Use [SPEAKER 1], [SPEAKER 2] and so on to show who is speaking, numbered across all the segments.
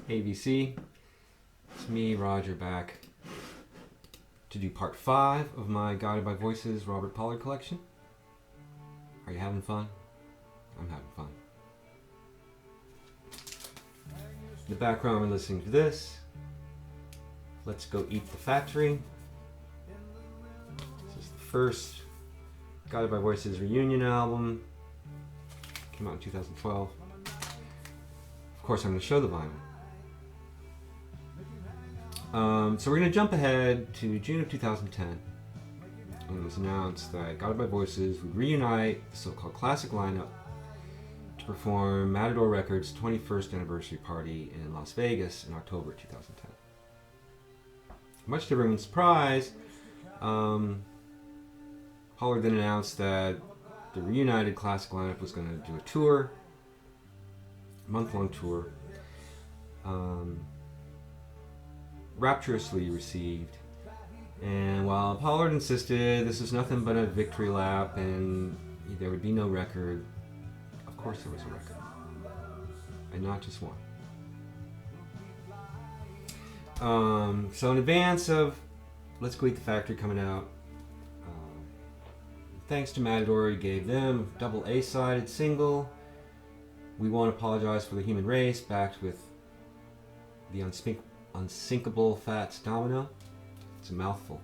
[SPEAKER 1] AVC. It's me, Roger, back to do part 5 of my Guided by Voices Robert Pollard collection. Are you having fun? I'm having fun. In the background, we're listening to this. Let's Go Eat the Factory. This is the first Guided by Voices reunion album. Came out in 2012. Of course, I'm going to show the vinyl. So we're going to jump ahead to June of 2010. And it was announced that Guided by Voices would reunite the so-called classic lineup to perform Matador Records' 21st anniversary party in Las Vegas in October 2010. Much to everyone's surprise, Pollard then announced that the reunited classic lineup was going to do a tour, a month-long tour, rapturously received. And while Pollard insisted this was nothing but a victory lap and there would be no record, of course there was a record, and not just one. So in advance of Let's Go Eat the Factory coming out, thanks to Matador, he gave them a double A-sided single, We Won't Apologize for the Human Race, backed with the unsinkable Fats Domino. It's a mouthful.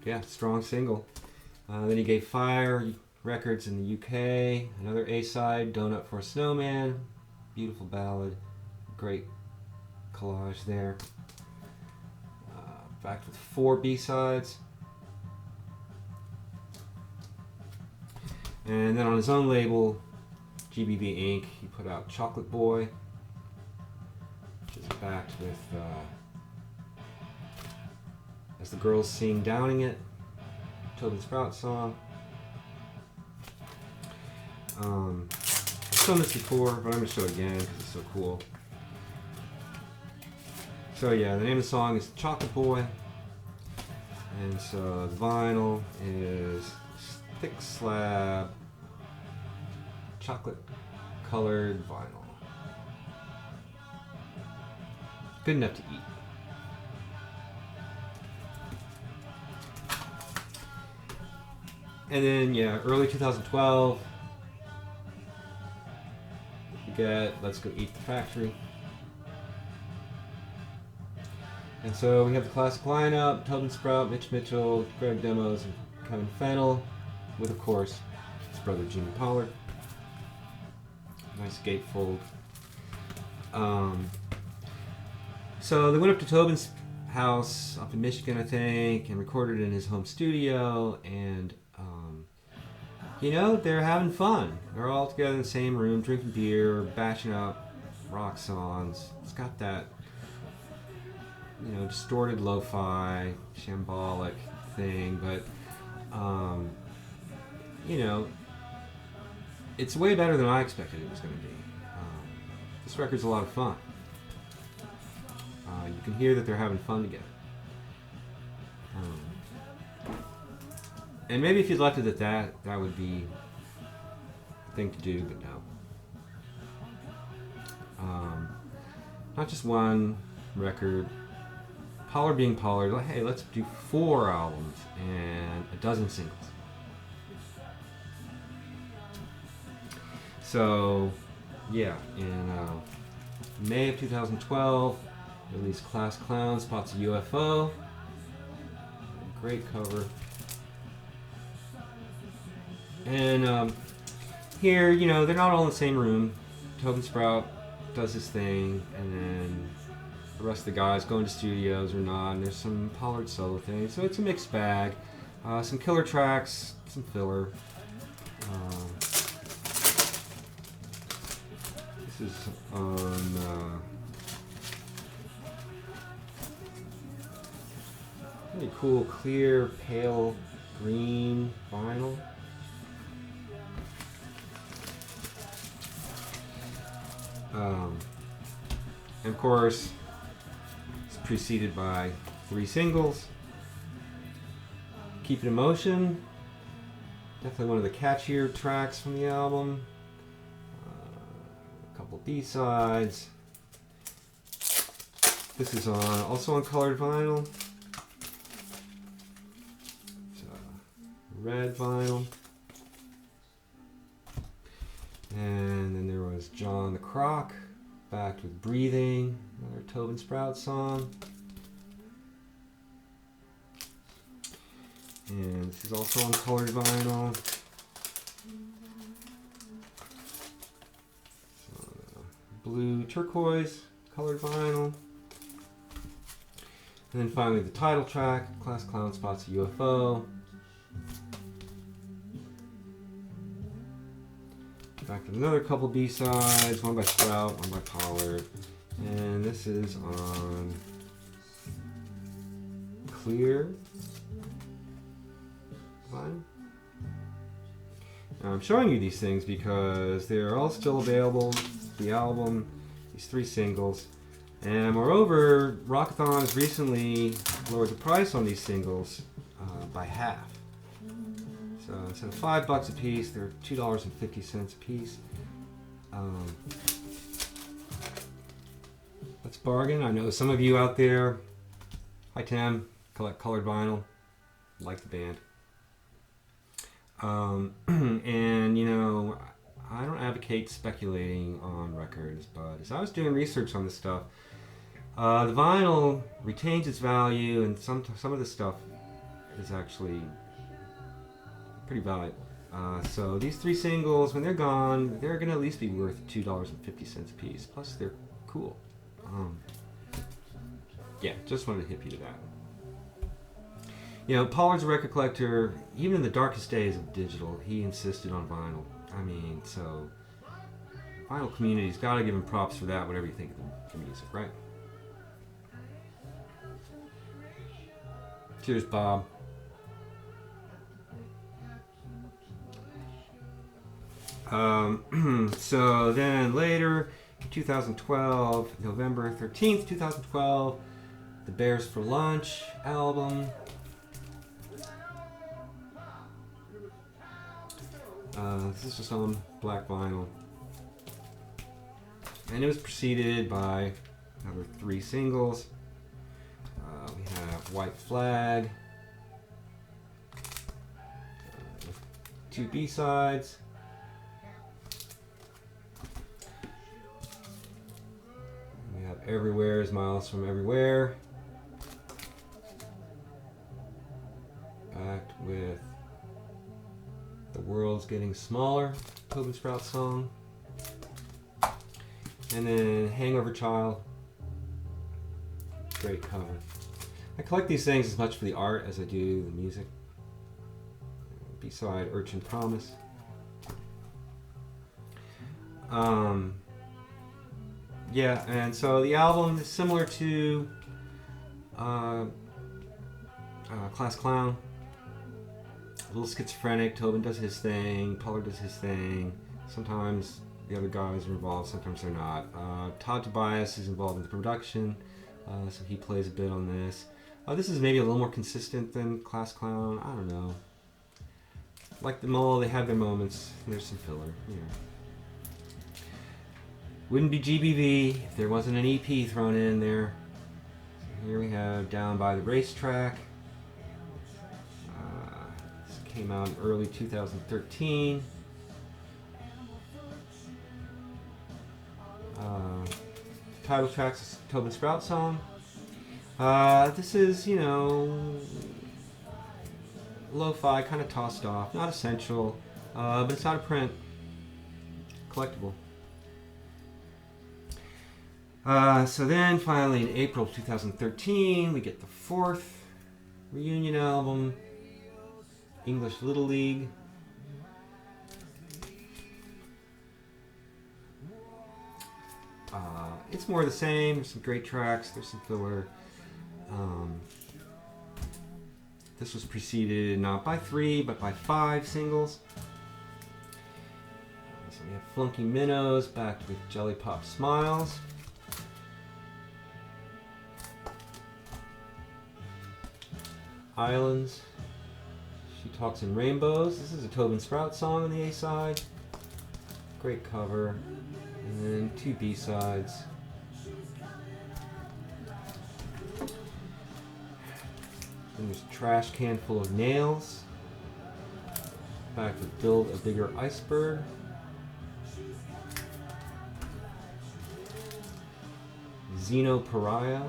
[SPEAKER 1] Yeah, strong single. Then he gave Fire Records in the UK another A-side, Donut for a Snowman. Beautiful ballad. Great collage there. Backed with 4 B-sides. And then on his own label, GBV Inc., he put out Chocolate Boy, which is backed with As the Girls Sing Downing It, Tobin Sprout song. I've shown this before, but I'm going to show it again because it's so cool. So yeah, the name of the song is Chocolate Boy, and so the vinyl is thick slab, chocolate colored vinyl. Good enough to eat. And then yeah, early 2012, we get Let's Go Eat the Factory. And so we have the classic lineup: Tobin Sprout, Mitch Mitchell, Greg Demos, and Kevin Fennell, with, of course, his brother Jimmy Pollard. Nice gatefold. So they went up to Tobin's house up in Michigan, I think, and recorded in his home studio. And, they're having fun. They're all together in the same room, drinking beer, bashing out rock songs. It's got that, distorted lo-fi, shambolic thing, but it's way better than I expected it was going to be. This record's a lot of fun. You can hear that they're having fun together. And maybe if you'd left it at that, that would be the thing to do, but no. Not just one record. Pollard being Pollard, like, hey, let's do 4 albums and a dozen singles. So, yeah, in May of 2012, released Class Clown, Spots a UFO. Great cover. And here, they're not all in the same room. Tobin Sprout does his thing, and then the rest of the guys go into studios or not, and there's some Pollard solo things. So it's a mixed bag. Some killer tracks, some filler. This is on really cool, clear, pale green vinyl. And of course, it's preceded by 3 singles. Keep It in Motion, definitely one of the catchier tracks from the album. couple B-sides. This is also on colored vinyl. It's red vinyl. And then there was John the Croc, backed with Breathing, another Tobin Sprout song. And this is also on colored vinyl. Blue turquoise colored vinyl. And then finally the title track, Class Clown Spots a UFO. Back to another couple B-sides, one by Sprout, one by Pollard. And this is on clear vinyl. Now I'm showing you these things because they're all still available. The album, these 3 singles, and moreover, Rockathon has recently lowered the price on these singles by half. So instead of $5 a piece, they're $2.50 a piece. That's a bargain. I know some of you out there, hi Tim, collect colored vinyl, like the band, and you know, I don't advocate speculating on records, but as I was doing research on this stuff, the vinyl retains its value, and some of the stuff is actually pretty valuable. So these 3 singles, when they're gone, they're going to at least be worth $2.50 a piece. Plus, they're cool. Yeah, just wanted to hip you to that. You know, Pollard's a record collector. Even in the darkest days of digital, he insisted on vinyl. I mean, so vinyl community's got to give him props for that, whatever you think of the music, right? Cheers, Bob. So then later, 2012, November 13th, 2012, the Bears for Lunch album. This is just on black vinyl. And it was preceded by another 3 singles. We have White Flag, 2 B-sides. We have Everywhere is Miles from Everywhere, backed with The World's Getting Smaller, Tobin Sprout song. And then Hangover Child, great cover. I collect these things as much for the art as I do the music. B-side, Urchin Promise. Yeah, and so the album is similar to Class Clown. A little schizophrenic. Tobin does his thing, Pollard does his thing. Sometimes the other guys are involved, sometimes they're not. Todd Tobias is involved in the production, so he plays a bit on this. This is maybe a little more consistent than Class Clown. I don't know. Like them all, they have their moments. There's some filler. Yeah. Wouldn't be GBV if there wasn't an EP thrown in there. So here we have Down by the Racetrack. This came out in early 2013. Title track's a Tobin Sprout song. This is, you know, lo-fi, kind of tossed off, not essential, but it's out of print, collectible. So then finally in April 2013 we get the 4th reunion album, English Little League. It's more of the same. There's some great tracks, there's some filler. This was preceded not by 3 but by 5 singles. So we have Flunky Minnows backed with Jelly Pop Smiles. Islands, She Talks in Rainbows. This is a Tobin Sprout song on the A side. Great cover. And 2 B-sides. And there's a trash can full of nails. Back with Build a Bigger Iceberg. Xeno Pariah.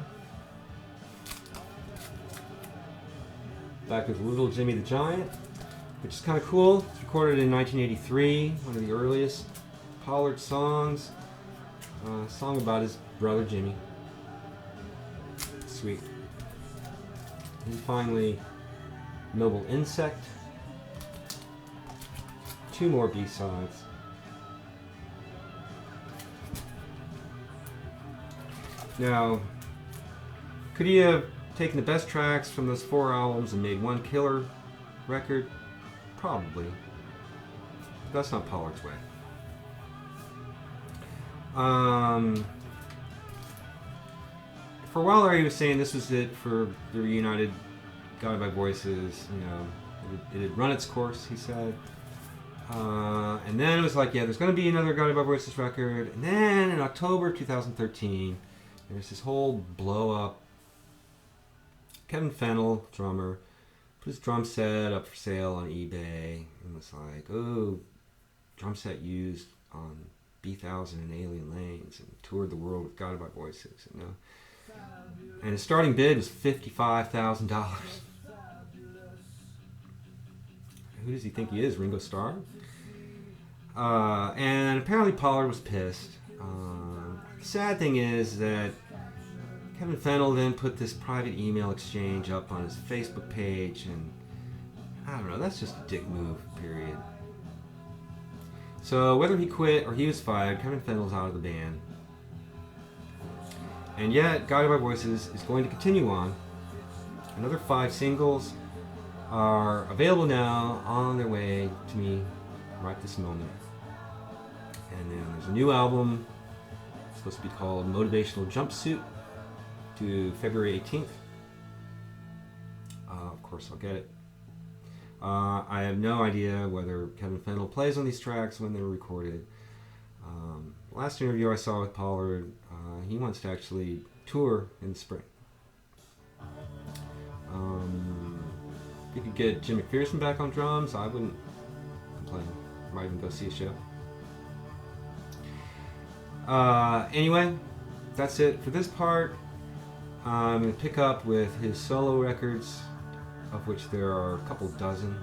[SPEAKER 1] Back with Little Jimmy the Giant, which is kind of cool. It's recorded in 1983, one of the earliest Pollard songs. A song about his brother Jimmy. Sweet. And finally, Noble Insect. 2 more B-sides. Now, could he have taken the best tracks from those 4 albums and made one killer record? Probably. That's not Pollard's way. For a while there, he was saying this was it for the reunited Guided by Voices. You know, it had run its course, he said. And then it was like, yeah, there's going to be another Guided by Voices record. And then in October 2013, there's this whole blow up. Kevin Fennell, drummer, put his drum set up for sale on eBay and was like, oh, drum set used on B-1000 and Alien Lanes, and toured the world with Guided by Voices. You know? And his starting bid was $55,000. Who does he think he is, Ringo Starr? And apparently Pollard was pissed. The sad thing is that Kevin Fennell then put this private email exchange up on his Facebook page, and I don't know, that's just a dick move, period. So whether he quit or he was fired, Kevin Fennell's out of the band. And yet, Guided by Voices is going to continue on. Another 5 singles are available now, on their way to me right this moment. And then there's a new album, it's supposed to be called Motivational Jumpsuit, to February 18th. Of course I'll get it. I have no idea whether Kevin Fennell plays on these tracks, when they were recorded. Last interview I saw with Pollard, he wants to actually tour in the spring. If you could get Jim McPherson back on drums, I wouldn't complain. Might even go see a show. Anyway, that's it for this part. I'm going to pick up with his solo records, of which there are a couple dozen,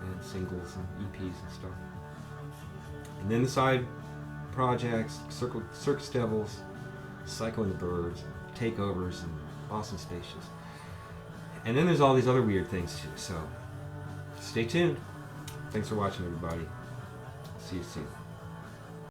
[SPEAKER 1] and singles and EPs and stuff. And then the side projects, Circus Devils, Psycho and the Birds, Takeovers, and Boston Spacious. And then there's all these other weird things too, so stay tuned. Thanks for watching, everybody. See you soon.